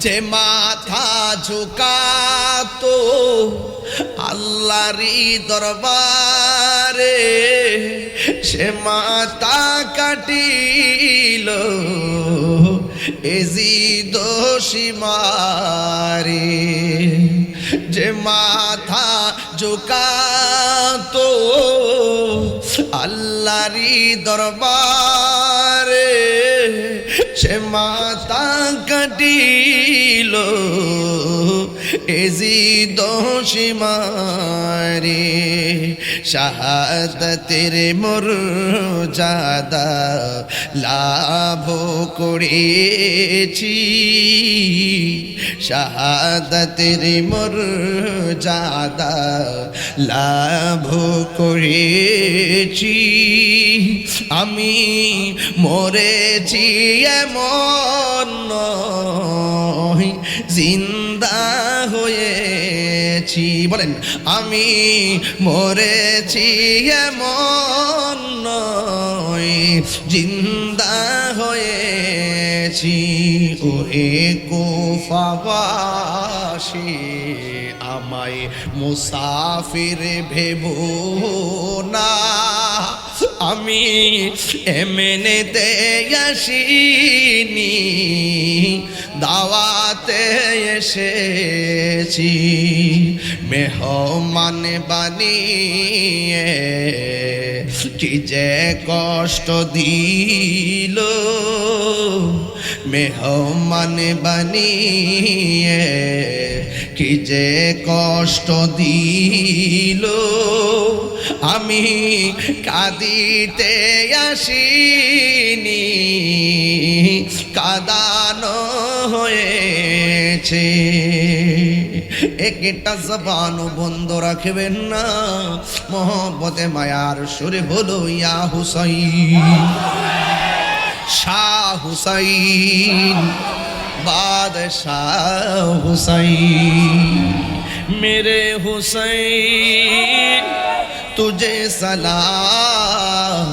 যে মাথা ঝুকাতো আল্লাহরই দরবারে সে মাথা কাটিল এজিদ সীমারে যে মাথা ঝুকাতো আল্লাহরই দরবারে সে মাথা কাটিল এজিদ সীমারে শাহাদাতের মর্যাদা লাভ করেছি শাহাদাতের মর্যাদা লাভ করেছি আমি মরেছি এমন নয় জিন্দা হয়েছি বলেন আমি মরেছি এমন নয় জিন্দা হয়েছি ওরে কুফাবাসী আমায় মুসাফির ভেবো না আমি এমনিতে আসিনি দাওয়াতে এসেছি মেহমান বানিয়ে কি যে কষ্ট দিল মেহমান বানিয়ে কি যে কষ্ট দিল আমি কাঁদিতে আসিনি কাঁদানো হয়েছে একটা জবানও বন্ধ রাখবেন না মোহব্বতে মায়ার সুরে বলো ইয়া হুসাইন শাহ হুসাইন বাদশাহ হুসাইন मेरे हुसैन तुझे सलाम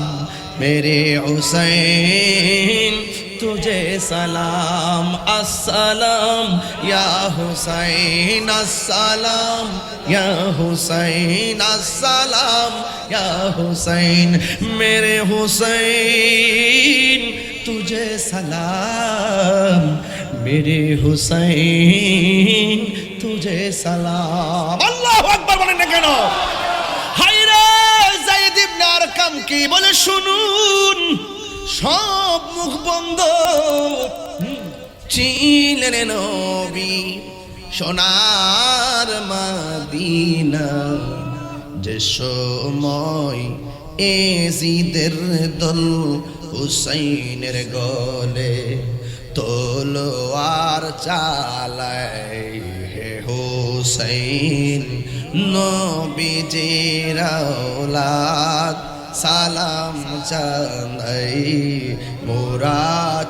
मेरे हुसैन तुझे सलाम अस्सलाम या हुसैन अस्सलाम या हुसैन अस्सलाम या हुसैन मेरे हुसैन तुझे सलाम मेरे हुसैन तुझे सलाम अल्लाहु আকবার বলেন না কেন হায়রে যায়েদ ইবনে আরকাম কি বলে শুনুন সব মুখ বন্ধ চিনলেন নবী সোনার মদিনা যে সময় এজিদের দল হুসাইনের গলে তলোয়ার চালায় হে হুসাইন নবীজির আওলাদ সালাম জানাই মোরা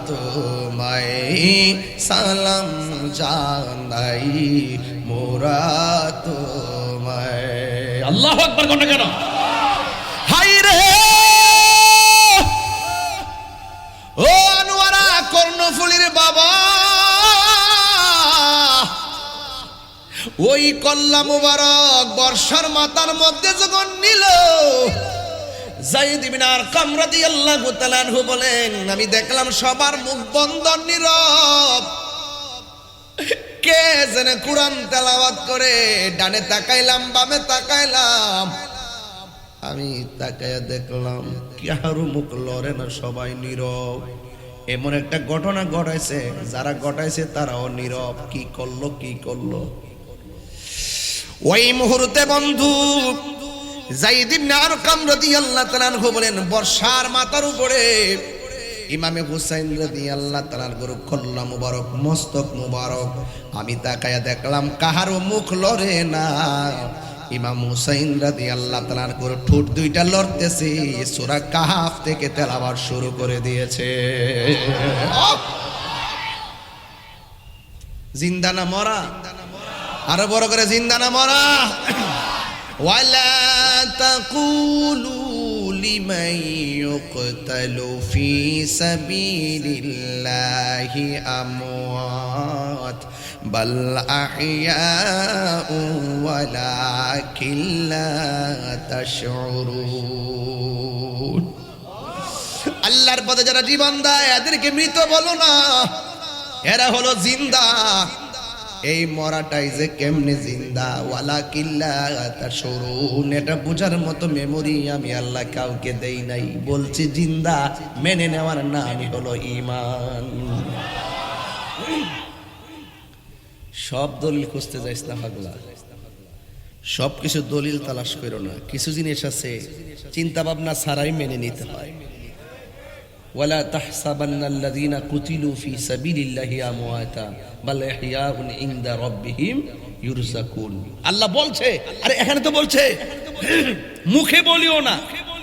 তোমায় সালাম জানাই মোরা তোমায় আল্লাহু আকবার কোন কেন হাই রে ও আনোয়ারা কর্ণফুলীর বাবা ওই কল্লা মুবারক বর্ষার মাথার মধ্যে যখন নিল যায়েদ ইবনে আরকাম রাদিয়াল্লাহু তাআলা আনহু বলেন আমি দেখলাম সবার মুখ বন্ধ নীরব কে যেন কুরআন তেলাওয়াত করে ডানে তাকাইলাম বামে তাকাইলাম আমি তাকায়া দেখলাম কারো মুখ লড়ে না সবাই নীরব এমন একটা ঘটনা ঘটাইছে যারা ঘটাইছে তারাও নীরব কি করলো ওই মুহূর্তে বন্ধু যায়েদ ইবনে আরকাম রাদিয়াল্লাহু তাআলা আনহু বলেন বর্ষার মাথার উপরে ইমামে হুসাইন রাদিয়াল্লাহু তাআলার গরু কল্লা মুবারক মস্তক মুবারক আমি তাকায়া দেখলাম কাহারও মুখ লড়ে না ইমাম হুসাইন রাদিয়াল্লাহু তাআলার গরু ঠোঁট দুইটা লড়তেছে সূরা কাহাফ থেকে তেলাওয়াত শুরু করে দিয়েছে জিন্দা না মরা আরো বড় করে জিন্দা না মরা ওয়ালা তাকুলু লিমান ইউকতালু ফি সাবিলিল্লাহি আমওয়াত বাল আহইয়াউ ওয়ালাকিন লা তাশউরুন। আল্লাহর পথে যারা জীবন দেয় এদেরকে মৃত বলো না, এরা হলো জিন্দা। এই মরাটাই যে কেমনে জিন্দা, ওয়ালাকিন লা তাশউরুন, এটা বোঝার মতো মেমোরি আমি আল্লাহ কাউকে দেই নাই। বলছি জিন্দা, মেনে নেওয়ার নামই হলো ঈমান। সব দলিল খুঁজতে যাইস না পাগলা, সব কিছু দলিল তালাশ করো না। কিছু জিনিস আছে চিন্তা ভাবনা ছাড়াই মেনে নিতে হয়। ওয়ালা তাহসাবান্নাল্লাযীনা কুতিলু ফী সাবিলিল্লাহি আমওয়াতা বাল ইহইয়াউন ইনদা রাব্বিহিম ইউরযাকুন। আল্লাহ বলছে, আরে এখানে তো বলছে মুখে বলিও না,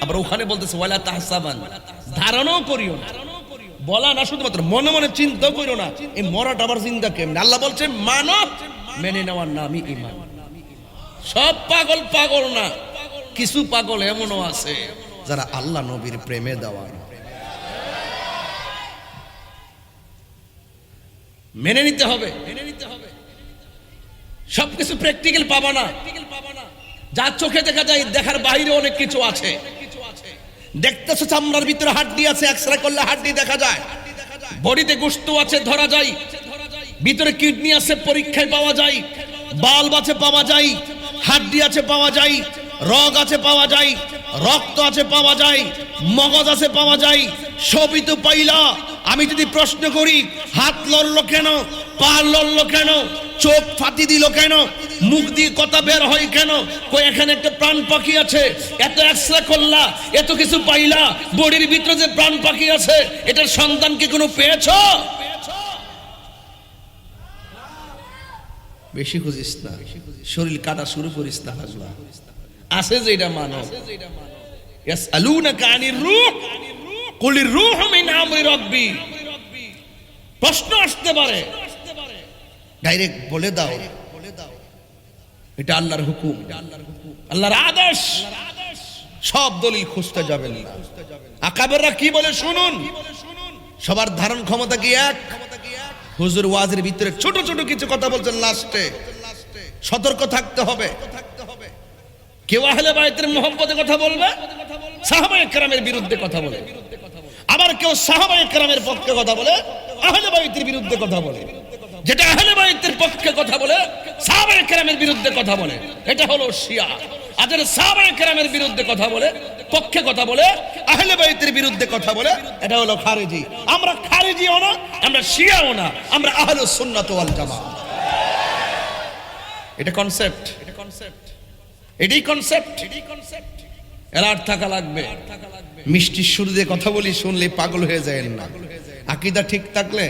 আবার ওখানে বলতেছে ওয়ালা তাহসাবান, ধারণাও করিও না। বলা না, শুধুমাত্র মনে মনে চিন্তা করিও না এই মরাটা আবার জিন্দা কেমনে। আল্লাহ বলছে মানো, মেনে নেওয়ার নামই ঈমান। সব পাগল পাগল না, কিছু পাগল এমনও আছে যারা আল্লাহ নবীর প্রেমে দেওয়া, মেনে নিতে হবে। সবকিছু প্র্যাকটিক্যাল পাবা না, যা চোখে দেখা যায় দেখার বাইরে অনেক কিছু আছে। দেখতেছো চামড়ার ভিতরে হাড্ডি আছে, এক্সরে করলে হাড্ডি দেখা যায়। বডিতে গোশত আছে ধরা যায়, ভিতরে কিডনি আছে পরীক্ষায় পাওয়া যায়, বাল্ব আছে পাওয়া যায়, হাড্ডি আছে পাওয়া যায়, রগ আছে পাওয়া যায়, রক্ত আছে পাওয়া যায়, মগজ আছে পাওয়া যায়। সবই তো পাইলা। আমি যদি প্রশ্ন করি হাত লড়লো কেন, পা লড়লো কেন, চোখ ফাটি দিল কেন, মুখ দিয়ে কথা বের হয় কেন, কই এখানে একটা প্রাণ পাখি আছে, এত এক্সরে করলা, এত কিছু পাইলা, বডির ভিতরে যে প্রাণ পাখি আছে এটার সন্তান কি কোনো পেয়েছো? বেশি খুঁজিস না, শরীর কাটা শুরু করিস না। হাজলা আছে যে এটা মানো। ইয়াসআলুনাকা আনির রূহ কুলির রূহু মিন আমরি রাব্বি। প্রশ্ন আসতে পারে, ডাইরেক্ট বলে দাও এটা আল্লাহর হুকুম, আল্লাহর আদেশ। সব দলিল খুঁজতে যাবেন না। আকাবেররা কি বলে শুনুন। সবার ধারণ ক্ষমতা কি এক? হুজুর ওয়াজের ভিতরে ছোট ছোট কিছু কথা বলছেন, লাস্টে সতর্ক থাকতে হবে। কেউ আহলে বাইতের মুহাব্বতের কথা বলবে, সাহাবায়ে কেরামের বিরুদ্ধে কথা বলে। আবার কেউ সাহাবায়ে কেরামের পক্ষে কথা বলে, আহলে বাইতের বিরুদ্ধে কথা বলে। যেটা আহলে বাইতের পক্ষে কথা বলে, সাহাবায়ে কেরামের বিরুদ্ধে কথা বলে, এটা হলো শিয়া। আর যারা সাহাবায়ে কেরামের বিরুদ্ধে কথা বলে, পক্ষে কথা বলে, আহলে বাইতের বিরুদ্ধে কথা বলে, এটা হলো খারিজি। আমরা খারিজিও না, আমরা শিয়াও না, আমরা আহলুস সুন্নাত ওয়াল জামাত। এটা কনসেপ্ট, এটাই কনসেপ্ট। এলার্ট থাকা লাগবে। মিষ্টির সুর দিয়ে কথা বলি, শুনলে পাগল হয়ে যায় না। আকীদা ঠিক থাকলে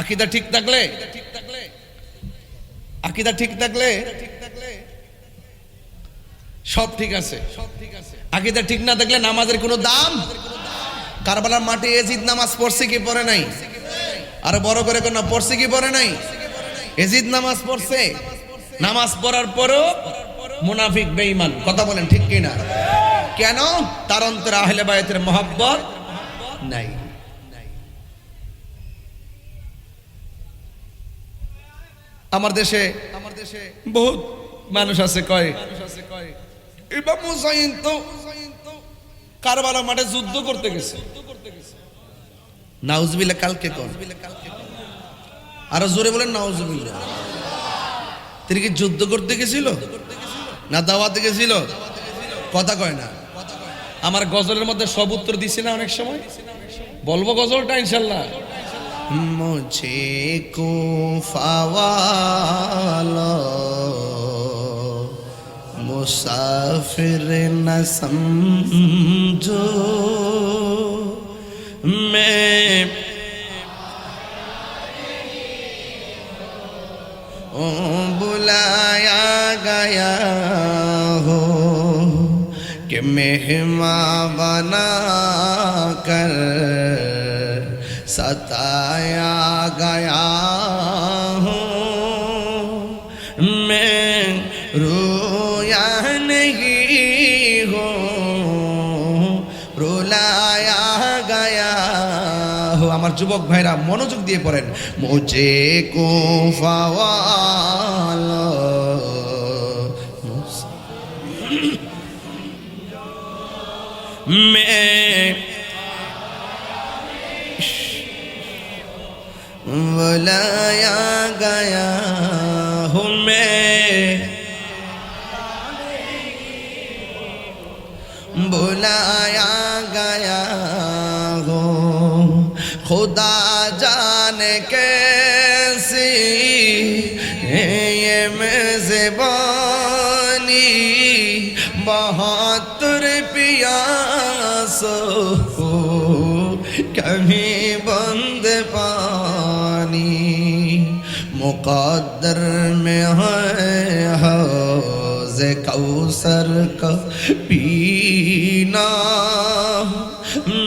আকীদা ঠিক থাকলে আকীদা ঠিক থাকলে সব ঠিক আছে। আকীদা ঠিক না থাকলে নামাজের কোনো দাম। কারবালার মাঠে এজিদ নামাজ পড়ছে কি পড়ে নাই? আর বড় করে কোন পড়ছে কি পড়ে নাই? এজিদ নামাজ পড়ছে। নামাজ পড়ার পরও মুনাফিক বেঈমান। কথা বলেন ঠিক কি না? কেন? তার অন্তরে আহলে বায়তের মহব্বত নাই। আমার দেশে বহুত মানুষ আছে কয় ইমাম হুসাইন তো কারবালা মাঠে যুদ্ধ করতে গেছে। নাউজুবিল্লাহ। কালকে কোন আরো জোরে বলেন নাউজুবিল্লাহ। তিনি কি যুদ্ধ করতে গেছিল না দাওয়াতে গেছিল? কথা কয় না। আমার গজলের মধ্যে সব উত্তর দিছি না অনেক সময়। বলবো গজলটা ইনশাল্লাহ। মুঝে কুফা ওয়ালা মুসাফির না সমঝো मैं बुलाया गया हो कि मेहमान बना कर सताया गया हूँ मैं रोया नहीं हूँ रुलाया गया আল্লাহ আমার যুবক ভাইরা মনোযোগ দিয়ে পড়েন মুঝে কুফাওয়ালা मैं बुलाया गया हूँ मैं बुलाया गया हूँ खुदा जाने कैसी ये मेज़बानी बहत्तर पियासो कभी बंद पानी मुक़द्दर में है हौज़ कौसर का पीना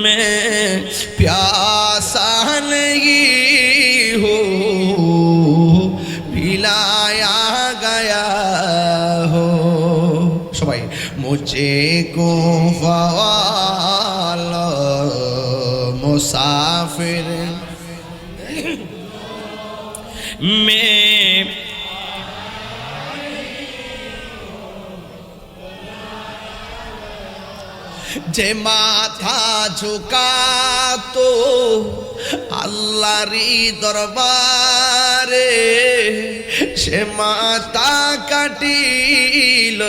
मैं प्यासा नहीं हूँ पिलाया गया हो सबाई मुझे कुफावाला मुसाफिर में যে মাথা ঝুঁকা তো আল্লাহরই দরবারে সে মাথা কাটিল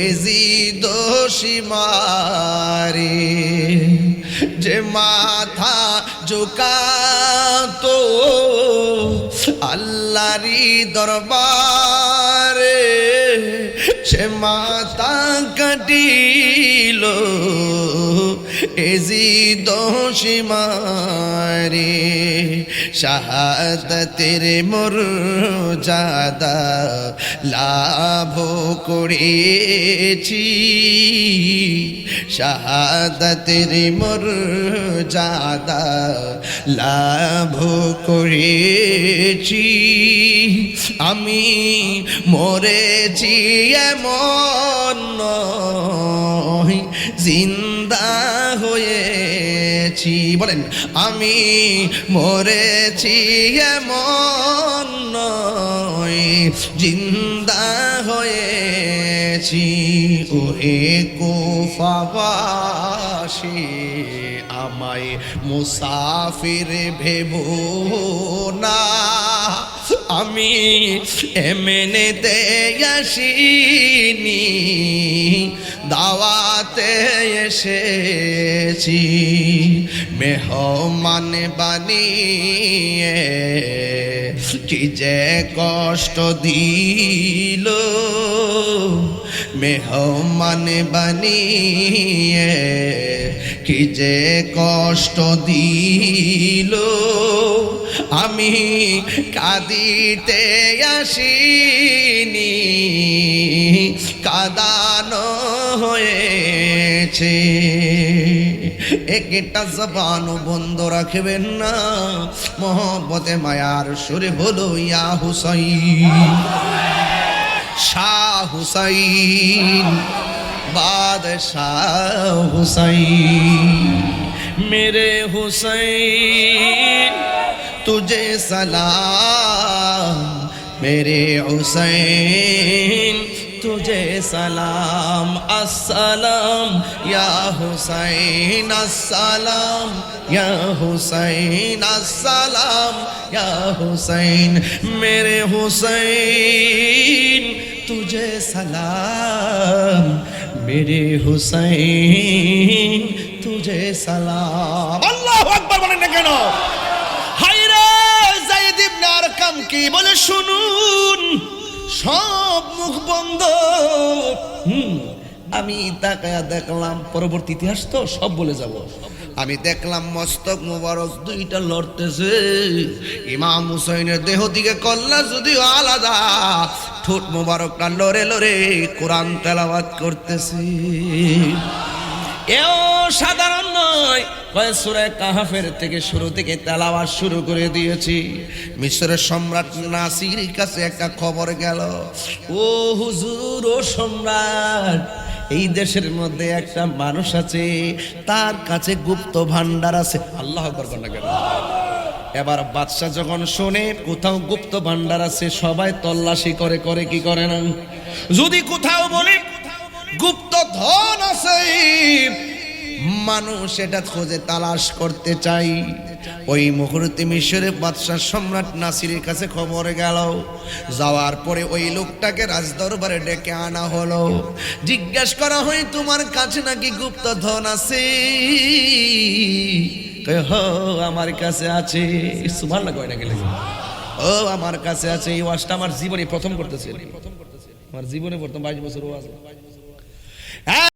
এজি দোষী মারে যে মাথা ঝুঁকা তো আল্লাহরই দরবারে সে মাথা কাটিল এজি দোষী মারে শাহাদাতের মর্যাদা লাভ করেছি শাহাদাতের মর্যাদা লাভ করেছি আমি মরেছি এমন নয় জিন্দা হয়েছি বলেন আমি মরেছি এমন নয় জিন্দা হয়েছি ওহে কুফাবাসী আমায় মুসাফির ভেবো না আমি এমনিতে আসিনি দাওয়াতে এসেছি মেহমান বানিয়ে কি যে কষ্ট দিল মেহমান বানিয়ে কি যে কষ্ট দিল আমি কাঁদিতে আসিনি কাঁদানো হয়েছে একটা জবানও বন্ধ রাখবেন না মোহব্বতে মায়ার সুরে হলো ইয়া হুসাইন শাহ হুসাইন बादशाह हुसैन मेरे हुसैन तुझे सलाम मेरे हुसैन तुझे सलाम अस्सलाम या हुसैन अस्सलाम या हुसैन अस्सलाम या हुसैन मेरे हुसैन तुझे सलाम मेरे हुसैन तुझे सलाम अल्लाहु আকবার বলেন না কেন হায়রে যায়েদ ইবনে আরকাম কি বলে শুনুন সব মুখ বন্ধ আমি তাকায়া দেখলাম পরবর্তী ইতিহাস তো সব বলে যাব আমি দেখলাম মস্তক মুবারক দুইটা লড়তেছে ইমাম হুসাইনের দেহ থেকে কল্লা যদিও আলাদা ঠোঁট মুবারকটা লড়ে লড়ে কোরআন তেলাওয়াত করতেছে এও সাধারণ নয় সূরা কাহফের থেকে শুরু থেকে তেলাওয়াত শুরু করে দিয়েছি মিশরের সম্রাট নাসিরের কাছে একটা খবর গেল ও হুজুর ও সম্রাট এই দেশের মধ্যে একটা মানুষ আছে, তার কাছে গুপ্ত ভান্ডার আছে। আল্লাহু আকবার বলেন না কেন? এবার বাদশা যখন শোনে কোথাও গুপ্ত ভান্ডার আছে, সবাই তল্লাশি করে করে কি করে না, যদি কোথাও বলে গুপ্ত ধন আছে, মানুষ এটা খোঁজে তালাশ করতে চাই। ওই মুহূর্তে মিশরের বাদশা সম্রাট নাসিরের কাছে খবর গেল। যাওয়ার পরে ওই লোকটাকে রাজদরবারে ডেকে আনা হলো। জিজ্ঞেস করা হয়, তোমার কাছে নাকি গুপ্ত ধন আছে? আমার কাছে আছে। সুবহানাল্লাহ কয় না গেলে, ও আমার কাছে আছে। এই ওয়াজটা আমার জীবনে প্রথম করতেছে, আমার জীবনে প্রথম 22 বছর ওয়াজ।